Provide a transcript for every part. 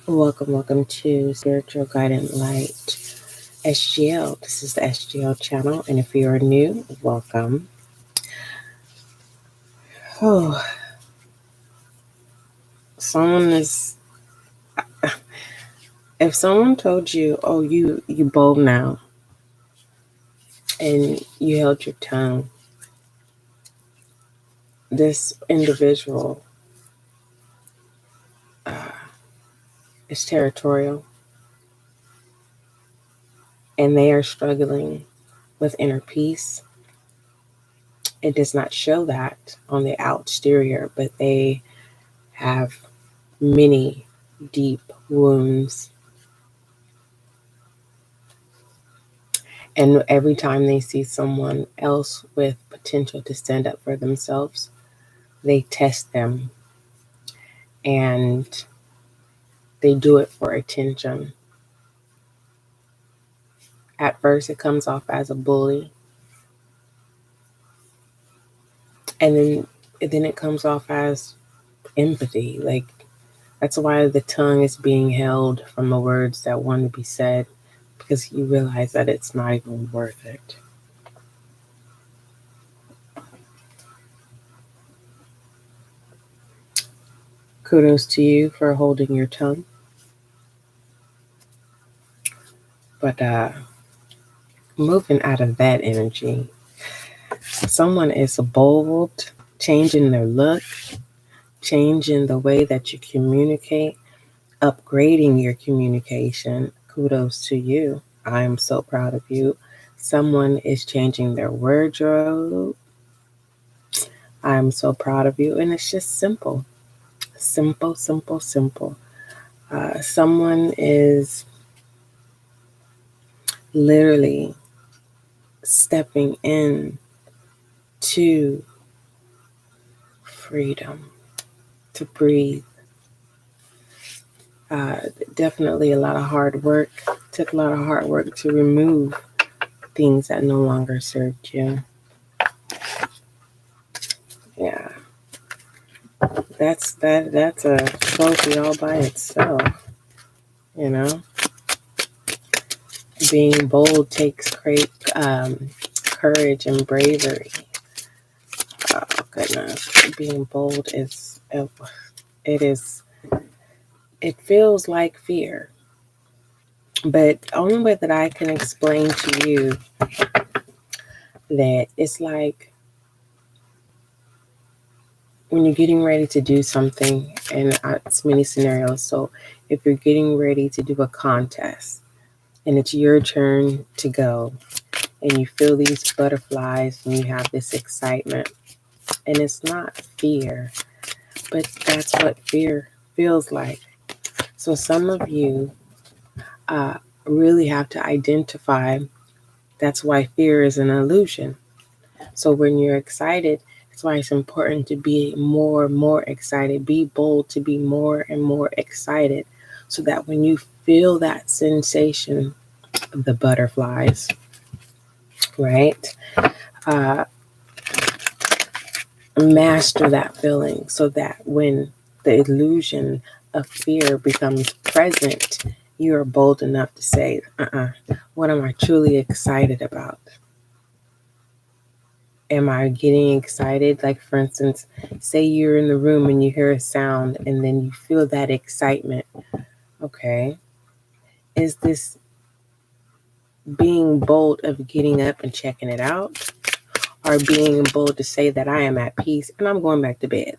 Welcome to Spiritual Guiding Light SGL. This is the SGL channel, and if you are new, welcome. Oh, someone is. If someone told you, "Oh, you bold now," and you held your tongue, this individual uh, is territorial, and they are struggling with inner peace. It does not show that on the exterior, but they have many deep wounds. And every time they see someone else with potential to stand up for themselves, they test them and they do it for attention. At first, it comes off as a bully, and then it comes off as empathy. Like, that's why the tongue is being held from the words that want to be said, because you realize that it's not even worth it. Kudos to you for holding your tongue. But moving out of that energy, someone is bold, changing their look, changing the way that you communicate, upgrading your communication. Kudos to you. I am so proud of you. Someone is changing their wardrobe. I'm so proud of you. And it's just simple. Simple, simple, simple. Someone is literally stepping in to freedom, to breathe. Definitely a lot of hard work. Took a lot of hard work to remove things that no longer served you. Yeah, that's a trophy all by itself. You know, being bold takes great courage and bravery. Oh goodness, being bold it feels like fear. But the only way that I can explain to you that it's like when you're getting ready to do something, and it's many scenarios. So if you're getting ready to do a contest and it's your turn to go, and you feel these butterflies and you have this excitement, and it's not fear, but that's what fear feels like. So some of you really have to identify that's why fear is an illusion. So when you're excited, that's why it's important to be more and more excited. Be bold to be more and more excited, so that when you feel that sensation of the butterflies, right? Master that feeling, so that when the illusion of fear becomes present, you are bold enough to say, what am I truly excited about? Am I getting excited? Like, for instance, say you're in the room and you hear a sound and then you feel that excitement. Okay. Is this being bold of getting up and checking it out? Or being bold to say that I am at peace and I'm going back to bed?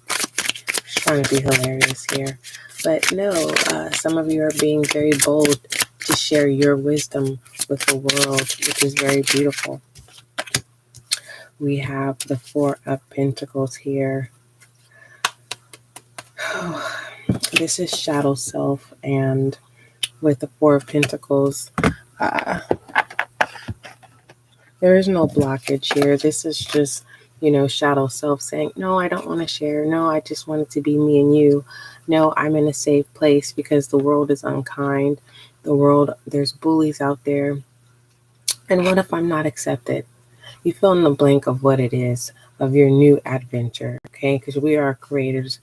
Just trying to be hilarious here. But no, some of you are being very bold to share your wisdom with the world, which is very beautiful. We have the Four of Pentacles here. This is shadow self, and with the Four of Pentacles, there is no blockage here. This is just, shadow self saying, no, I don't want to share. No, I just want it to be me and you. No, I'm in a safe place because the world is unkind. There's bullies out there. And what if I'm not accepted? You fill in the blank of what it is of your new adventure, okay? Because we are creators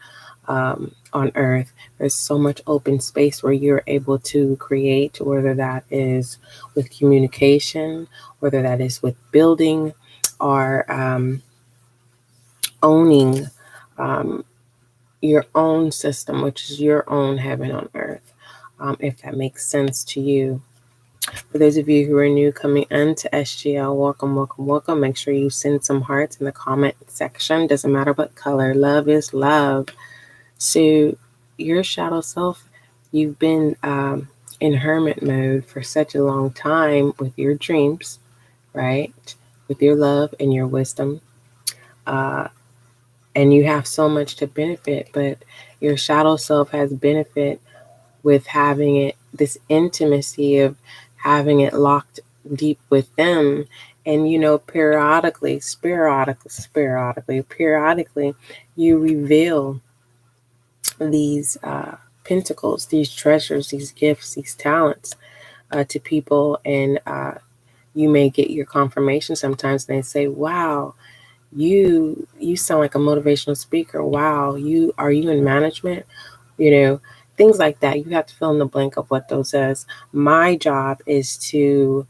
on earth. There's so much open space where you're able to create, whether that is with communication, whether that is with building, or owning your own system, which is your own heaven on earth, if that makes sense to you. For those of you who are new coming into SGL, welcome, welcome, welcome. Make sure you send some hearts in the comment section. Doesn't matter what color. Love is love. So your shadow self, you've been in hermit mode for such a long time with your dreams, right? With your love and your wisdom. And you have so much to benefit, but your shadow self has benefit with having it, this intimacy of having it locked deep with them. And, you know, periodically, you reveal these pentacles, these treasures, these gifts, these talents to people. And you may get your confirmation sometimes, and they say, wow, you sound like a motivational speaker. Wow, are you in management? You know, things like that. You have to fill in the blank of what those is. My job is to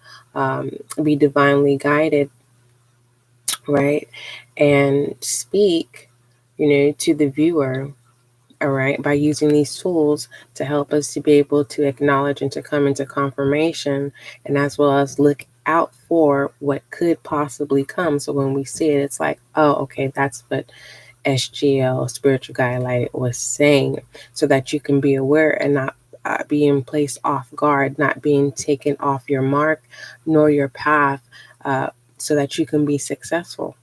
be divinely guided, right? And speak, you know, to the viewer, all right, by using these tools to help us to be able to acknowledge and to come into confirmation, and as well as look out for what could possibly come. So when we see it, it's like, oh, okay, that's what SGL, Spiritual Guide Light, was saying, so that you can be aware and not being placed off guard, not being taken off your mark nor your path, so that you can be successful.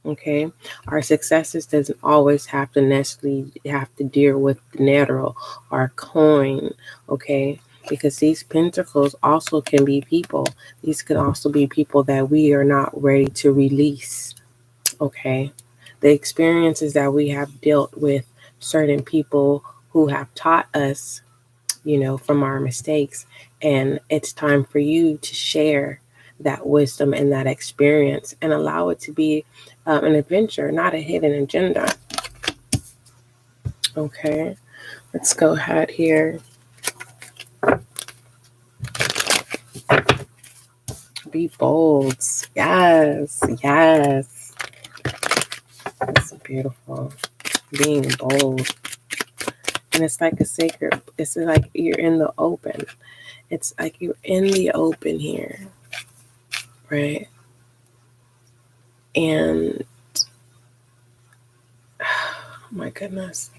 Okay, our successes doesn't always have to necessarily have to deal with dinero or coin. Okay, because these pentacles also can be people. These can also be people that we are not ready to release. Okay, the experiences that we have dealt with certain people who have taught us, you know, from our mistakes, and it's time for you to share that wisdom and that experience and allow it to be an adventure, not a hidden agenda. Okay, let's go ahead here. Be bold. Yes, yes. It's beautiful. Being bold. And it's like a sacred, it's like you're in the open. It's like you're in the open here, right? And oh my goodness.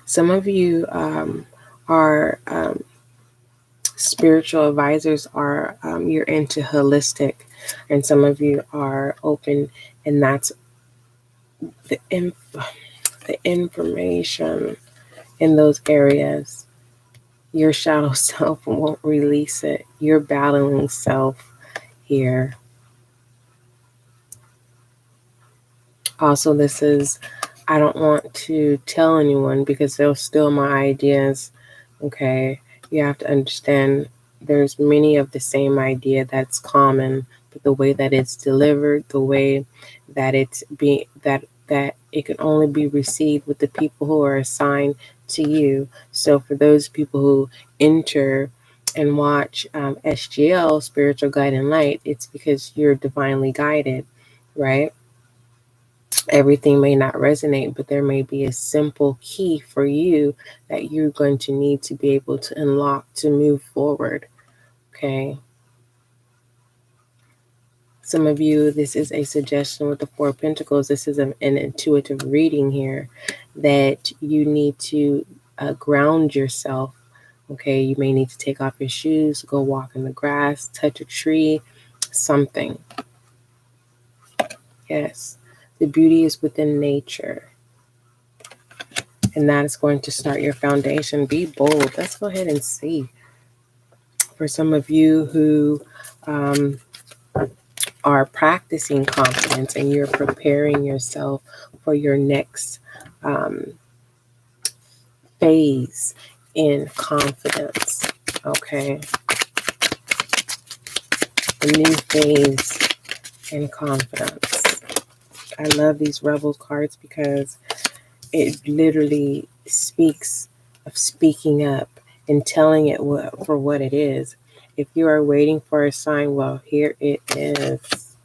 Some of you are spiritual advisors, are you're into holistic, and some of you are open, and that's the information in those areas. Your shadow self won't release it. You're battling self here. Also, this is, I don't want to tell anyone because they'll steal my ideas. Okay, you have to understand there's many of the same idea that's common, but the way that it's delivered, the way that it's being, that it can only be received with the people who are assigned to you. So for those people who enter and watch SGL, Spiritual Guiding Light, it's because you're divinely guided, right? Everything may not resonate, but there may be a simple key for you that you're going to need to be able to unlock to move forward. Okay. Some of you, this is a suggestion with the Four of Pentacles. This is an intuitive reading here that you need to ground yourself. Okay. You may need to take off your shoes, go walk in the grass, touch a tree, something. Yes. The beauty is within nature. And that is going to start your foundation. Be bold. Let's go ahead and see. For some of you who are practicing confidence and you're preparing yourself for your next phase in confidence. Okay. A new phase in confidence. I love these Rebels cards because it literally speaks of speaking up and telling it for what it is. If you are waiting for a sign, well, here it is.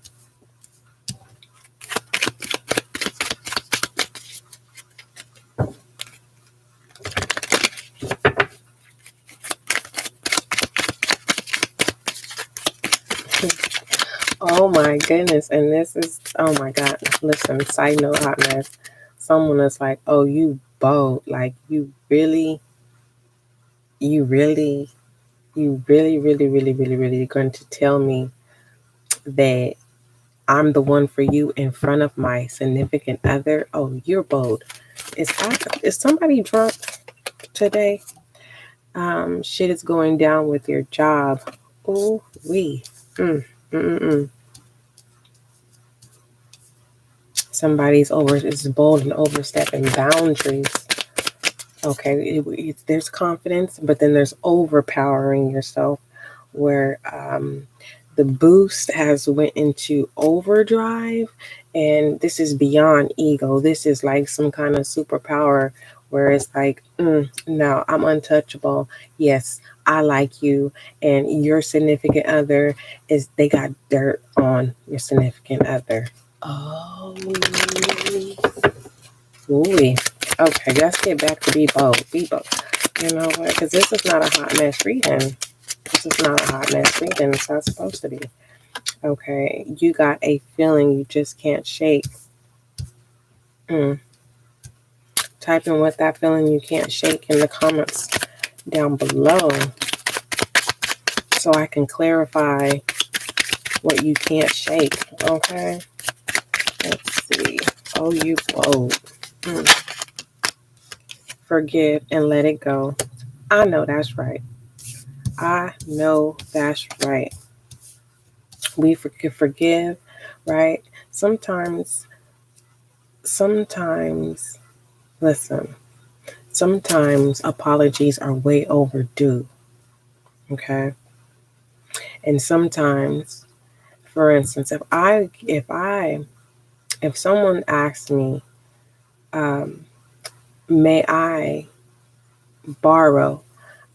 Oh my goodness. And this is, oh my God. Listen, side note, hot mess. Someone is like, oh, you bold. Like, you really, really going to tell me that I'm the one for you in front of my significant other? Oh, you're bold. Is somebody drunk today? Shit is going down with your job. Ooh, wee. Somebody's is bold and overstepping boundaries. Okay, there's confidence, but then there's overpowering yourself, where the boost has went into overdrive, and this is beyond ego. This is like some kind of superpower where it's like, no, I'm untouchable. Yes, I like you, and your significant other they got dirt on your significant other. Oh, ooh. Okay, let's get back to be bold. Be bold. You know what? Because this is not a hot mess reading. This is not a hot mess reading. It's not supposed to be. Okay, you got a feeling you just can't shake. Type in what that feeling you can't shake in the comments down below so I can clarify what you can't shake. Okay, let's see. Oh, you bold. Forgive and let it go. I know that's right. I know that's right. We forgive, right? Sometimes, listen, sometimes apologies are way overdue, okay? And sometimes, for instance, if someone asks me, may I borrow?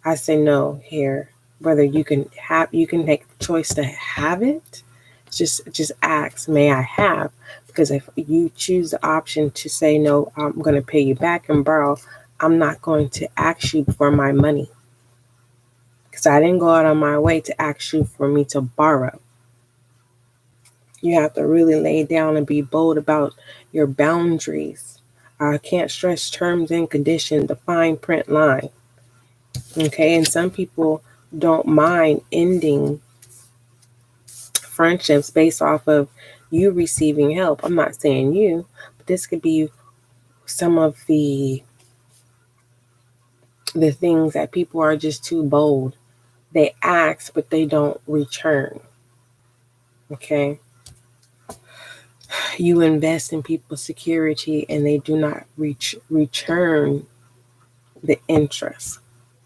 I say no here. Whether you can make the choice to have it, just ask, may I have? Because if you choose the option to say no, I'm going to pay you back and borrow, I'm not going to ask you for my money, because I didn't go out on my way to ask you for me to borrow. You have to really lay down and be bold about your boundaries. I can't stress terms and conditions, the fine print line. Okay, and some people don't mind ending friendships based off of you receiving help. I'm not saying you, but this could be some of the things that people are just too bold. They ask, but they don't return. Okay, you invest in people's security, and they do not return the interest.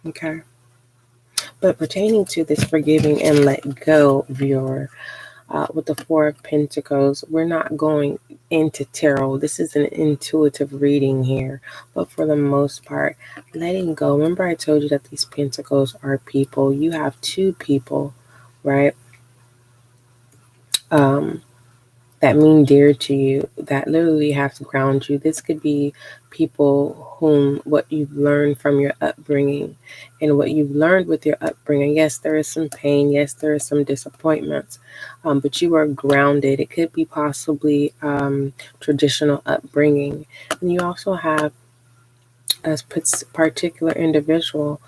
Okay, but pertaining to this forgiving and let go, viewer, with the Four of Pentacles, we're not going into tarot. This is an intuitive reading here, but for the most part, letting go. Remember, I told you that these pentacles are people. You have two people, right? That mean dear to you, that literally have to ground you. This could be people whom what you've learned from your upbringing, and what you've learned with your upbringing. Yes, there is some pain. Yes, there is some disappointments, but you are grounded. It could be possibly traditional upbringing. And you also have a particular individual.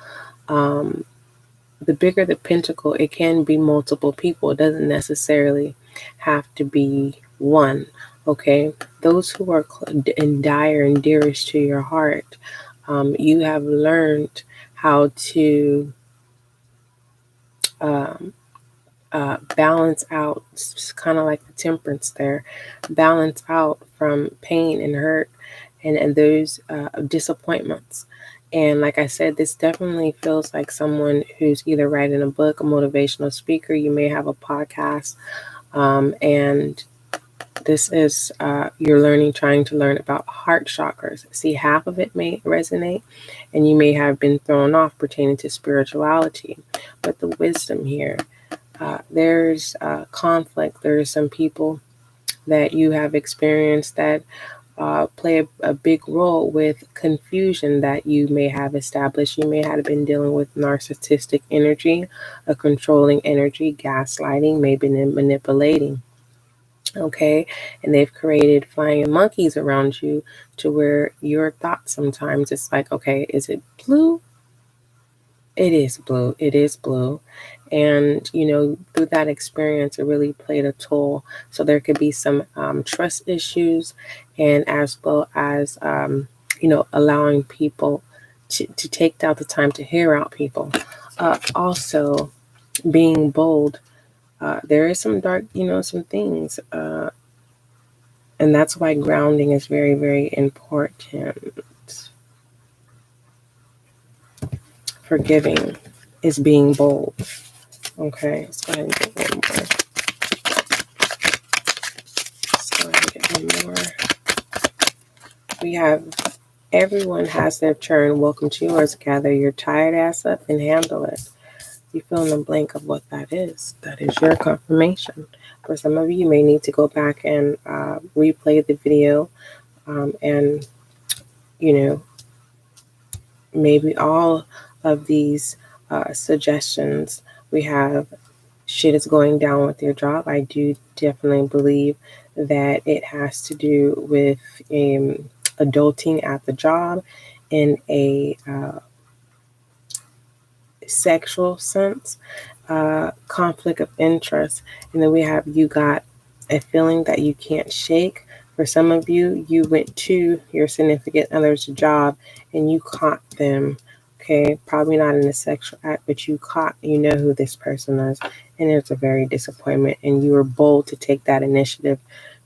The bigger the pentacle, it can be multiple people. It doesn't necessarily have to be one. Okay, those who are in dire and dearest to your heart, you have learned how to balance out, kind of like the temperance there, balance out from pain and hurt and those disappointments. And like I said, this definitely feels like someone who's either writing a book, a motivational speaker. You may have a podcast, and This is you're trying to learn about heart chakras. See, half of it may resonate, and you may have been thrown off pertaining to spirituality. But the wisdom here, there's conflict. There's some people that you have experienced that play a big role with confusion that you may have established. You may have been dealing with narcissistic energy, a controlling energy, gaslighting, maybe manipulating. Okay, and they've created flying monkeys around you to where your thoughts sometimes it's like, okay, is it blue? It is blue. It is blue. And, through that experience, it really played a toll. So there could be some trust issues, and as well as, allowing people to take out the time to hear out people. Also, being bold. There is some dark, some things. And that's why grounding is very, very important. Forgiving is being bold. Okay, let's go ahead and get one more. We have everyone has their turn. Welcome to yours. Gather your tired ass up and handle it. You fill in the blank of what that is. That is your confirmation. For some of you may need to go back and replay the video and, maybe all of these suggestions we have. Shit is going down with your job. I do definitely believe that it has to do with adulting at the job in a sexual sense, conflict of interest. And then we have you got a feeling that you can't shake. For some of you, you went to your significant other's job and you caught them. Okay, probably not in a sexual act, but you know who this person is, and it's a very disappointment. And you were bold to take that initiative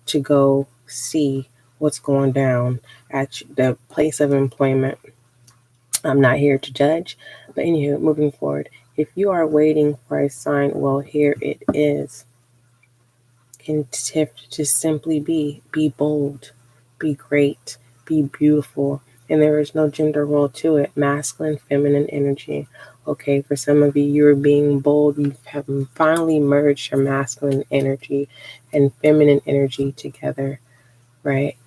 to go see what's going down at the place of employment. I'm not here to judge, but anywho, moving forward, if you are waiting for a sign, well, here it is. Can just simply be bold, be great, be beautiful. And there is no gender role to it. Masculine, feminine energy. Okay, for some of you, you're being bold. You have finally merged your masculine energy and feminine energy together, right?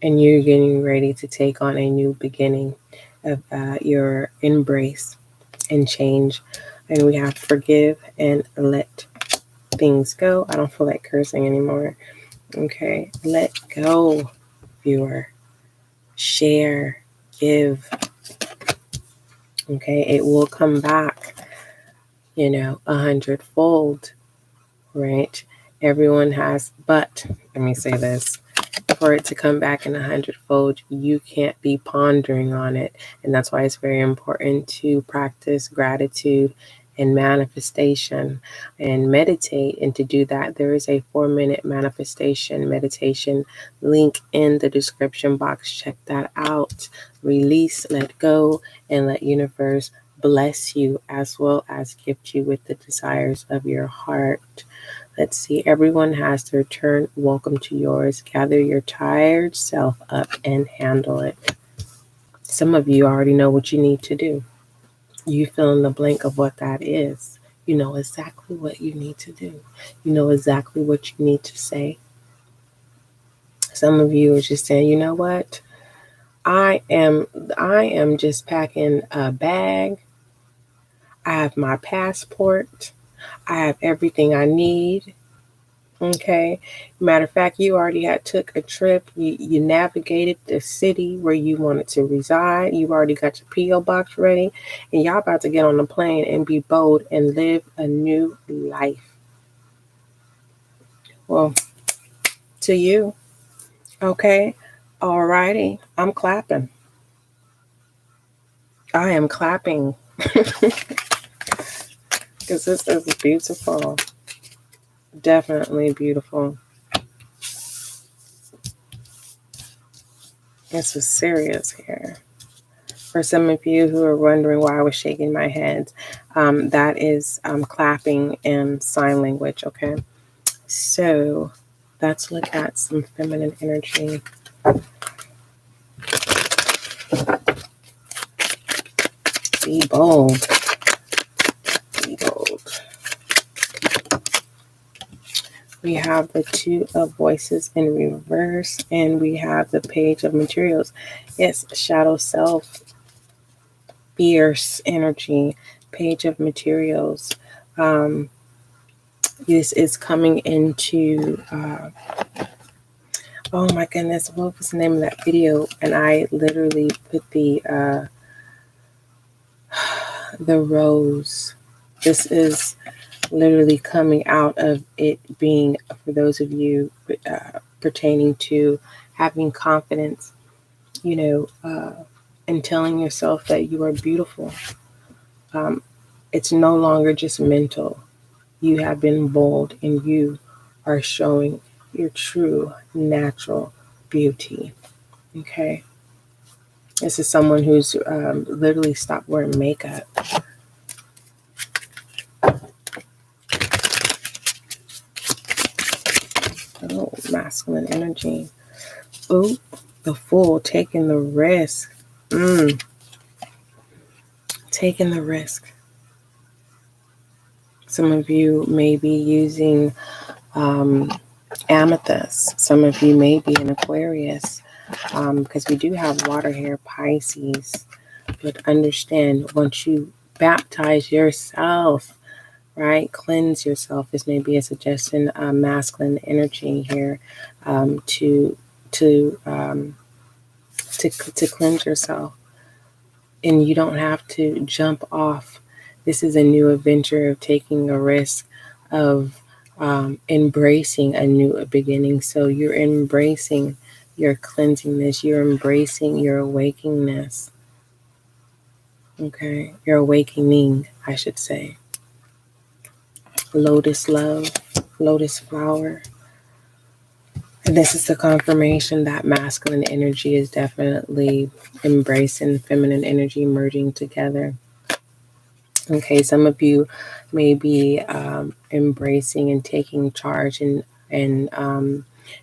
And you're getting ready to take on a new beginning of your embrace and change. And we have to forgive and let things go. I don't feel like cursing anymore. Okay, let go, viewer. Share, give. Okay, it will come back, 100-fold, right? Everyone has, but let me say this. For it to come back in 100-fold, you can't be pondering on it. And that's why it's very important to practice gratitude and manifestation and meditate. And to do that, there is a 4-minute manifestation meditation link in the description box. Check that out. Release, let go, and let universe bless you as well as gift you with the desires of your heart. Let's see. Everyone has their turn. Welcome to yours. Gather your tired self up and handle it. Some of you already know what you need to do. You fill in the blank of what that is. You know exactly what you need to do. You know exactly what you need to say. Some of you are just saying, you know what? I am just packing a bag. I have my passport. I have everything I need. Okay. Matter of fact, you already took a trip. You navigated the city where you wanted to reside. You already got your P.O. box ready. And y'all about to get on the plane and be bold and live a new life. Well, to you. Okay. All righty. I'm clapping. I am clapping. Because this is beautiful. Definitely beautiful. This is serious here. For some of you who are wondering why I was shaking my head, that is clapping in sign language, okay? So let's look at some feminine energy. Be bold. Be bold. We have the Two of Voices in reverse, and we have the Page of Materials. Yes, shadow self, fierce energy, Page of Materials. This is coming into, oh my goodness, what was the name of that video? And I literally put the rose. This is literally coming out of it being, for those of you pertaining to having confidence, and telling yourself that you are beautiful. It's no longer just mental. You have been bold and you are showing your true natural beauty. Okay. This is someone who's literally stopped wearing makeup. Oh, masculine energy. Oh, the Fool, taking the risk. Taking the risk. Some of you may be using amethyst. Some of you may be an Aquarius, because we do have water here, Pisces. But understand, once you baptize yourself, right, cleanse yourself. This may be a suggestion, masculine energy here, to cleanse yourself. And you don't have to jump off. This is a new adventure of taking a risk, of embracing a new beginning. So you're embracing your cleansingness. You're embracing your awakeningness. Okay, your awakening, I should say. Lotus love, lotus flower. And this is the confirmation that masculine energy is definitely embracing feminine energy, merging together. Okay, some of you may be embracing and taking charge and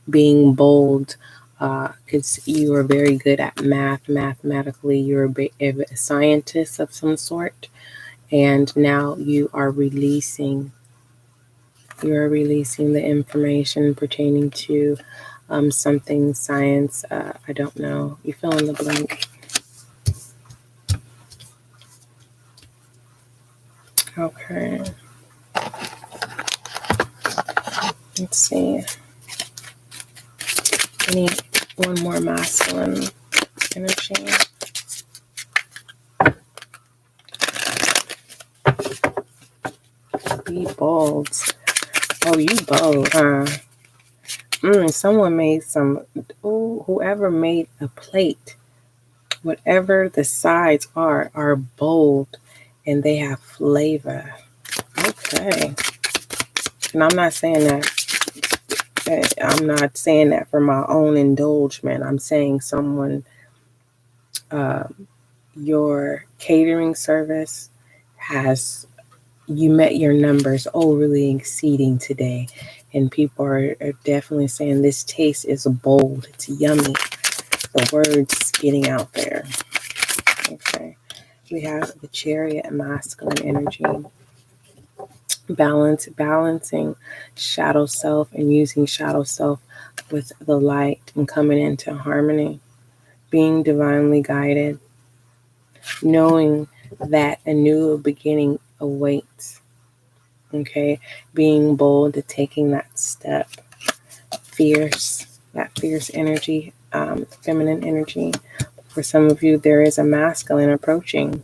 being bold, because you are very good at math. Mathematically, you're a scientist of some sort, and now you are releasing. You are releasing the information pertaining to something science. I don't know. You fill in the blank. Okay. Let's see. I need one more masculine energy. Be bold. Oh, you bold, huh? Someone made some. Oh, whoever made a plate, whatever the sides are bold, and they have flavor. Okay. And I'm not saying that. I'm not saying that for my own indulgement. I'm saying someone, your catering service has, you met your numbers overly exceeding today. And people are definitely saying this taste is bold. It's yummy. The words getting out there. Okay. We have the Chariot, masculine energy. Balancing shadow self and using shadow self with the light and coming into harmony, being divinely guided, knowing that a new beginning awaits. Okay, being bold, taking that step, that fierce energy, feminine energy. For some of you, there is a masculine approaching,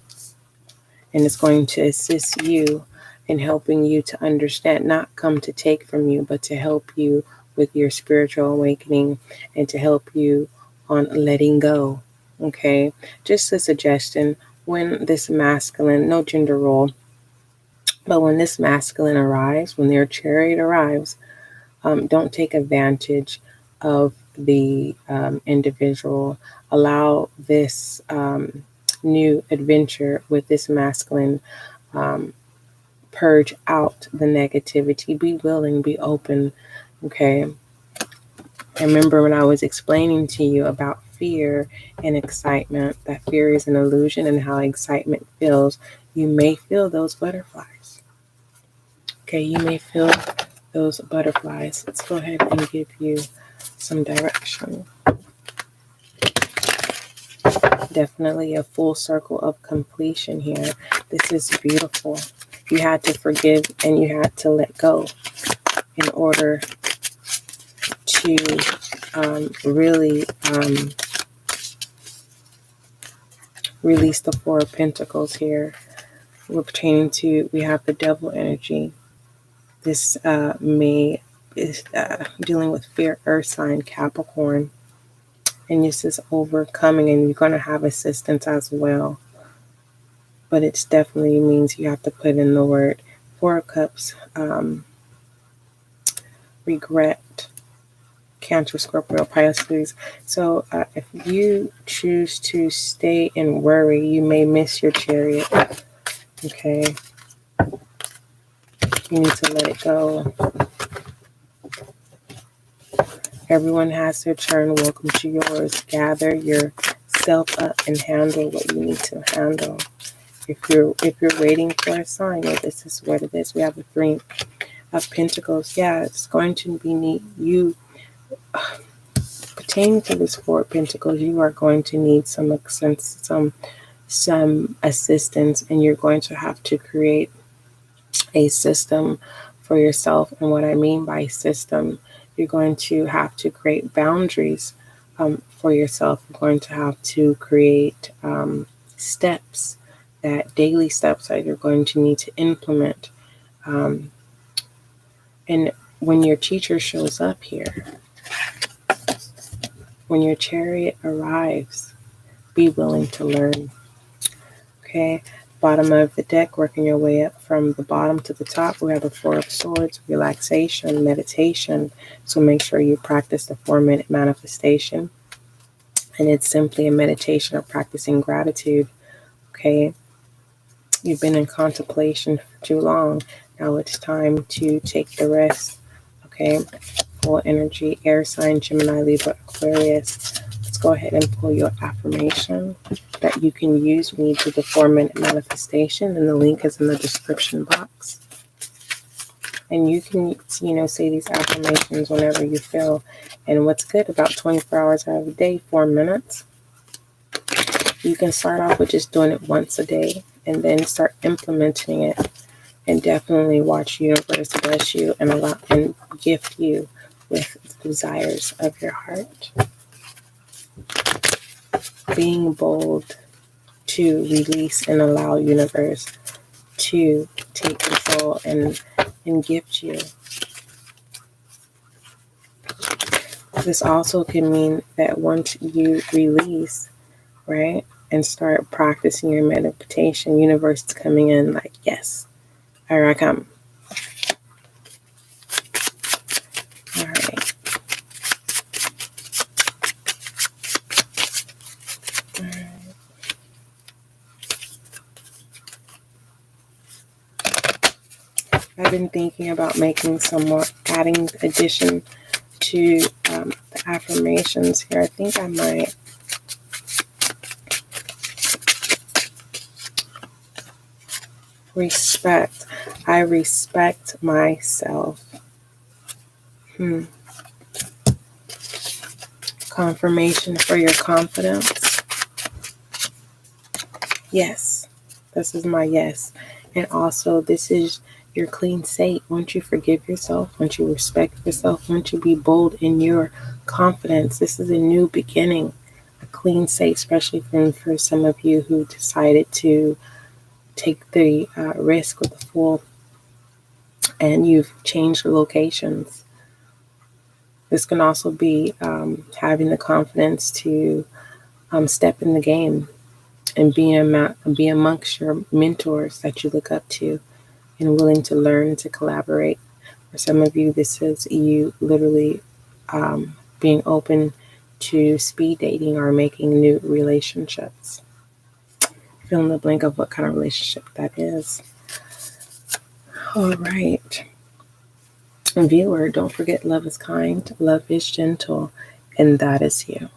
and it's going to assist you in helping you to understand, not come to take from you, but to help you with your spiritual awakening and to help you on letting go. Okay, just a suggestion, when this masculine, no gender role, but when this masculine arrives, when their chariot arrives, don't take advantage of the individual. Allow this new adventure with this masculine purge out the negativity. Be willing, be open, okay? I remember when I was explaining to you about fear and excitement, that fear is an illusion and how excitement feels. You may feel those butterflies. Okay, you may feel those butterflies. Let's go ahead and give you some direction. Definitely a full circle of completion here. This is beautiful. You had to forgive and you had to let go in order to really release the Four of Pentacles here. We're pertaining to, we have the Devil energy. This is dealing with fear, Earth sign, Capricorn. And this is overcoming, and you're going to have assistance as well. But it definitely means you have to put in the word. Four of Cups, regret, Cancer, Scorpio, Pisces. So if you choose to stay and worry, you may miss your Chariot. Okay. You need to let it go. Everyone has their turn. Welcome to yours. Gather yourself up and handle what you need to handle. If you're waiting for a sign, well, this is what it is. We have the Three of Pentacles. Yeah, it's going to be neat. You pertaining to this Four of Pentacles, you are going to need some assistance, and you're going to have to create a system for yourself. And what I mean by system, you're going to have to create boundaries for yourself. You're going to have to create steps, that daily steps that you're going to need to implement. And when your teacher shows up here, when your Chariot arrives, be willing to learn. Okay, bottom of the deck, working your way up from the bottom to the top. We have the Four of Swords, relaxation, meditation. So make sure you practice the 4-minute manifestation. And it's simply a meditation of practicing gratitude. Okay, you've been in contemplation for too long. Now it's time to take the rest. Okay, full energy, air sign, Gemini, Libra, Aquarius. Let's go ahead and pull your affirmation that you can use when you do the 4-minute manifestation, and the link is in the description box. And you can, say these affirmations whenever you feel. And what's good about 24 hours out of the day, 4 minutes, you can start off with just doing it once a day and then start implementing it, and definitely watch the universe bless you and allow and gift you with the desires of your heart. Being bold to release and allow universe to take control and gift you. This also can mean that once you release, right, and start practicing your meditation, universe is coming in like, yes, here I come. All right. I've been thinking about making some more, adding addition to the affirmations here. I think I might. Respect. I respect myself. Confirmation for your confidence. Yes. This is my yes. And also, this is your clean slate. Once you forgive yourself, once you respect yourself, once you be bold in your confidence, this is a new beginning, a clean slate, especially for some of you who decided to take the risk with the Fool, and you've changed the locations. This can also be having the confidence to step in the game and be amongst your mentors that you look up to and willing to learn, to collaborate. For some of you, this is you literally being open to speed dating or making new relationships. Fill in the blank of what kind of relationship that is. All right. Viewer, don't forget love is kind, love is gentle, and that is you.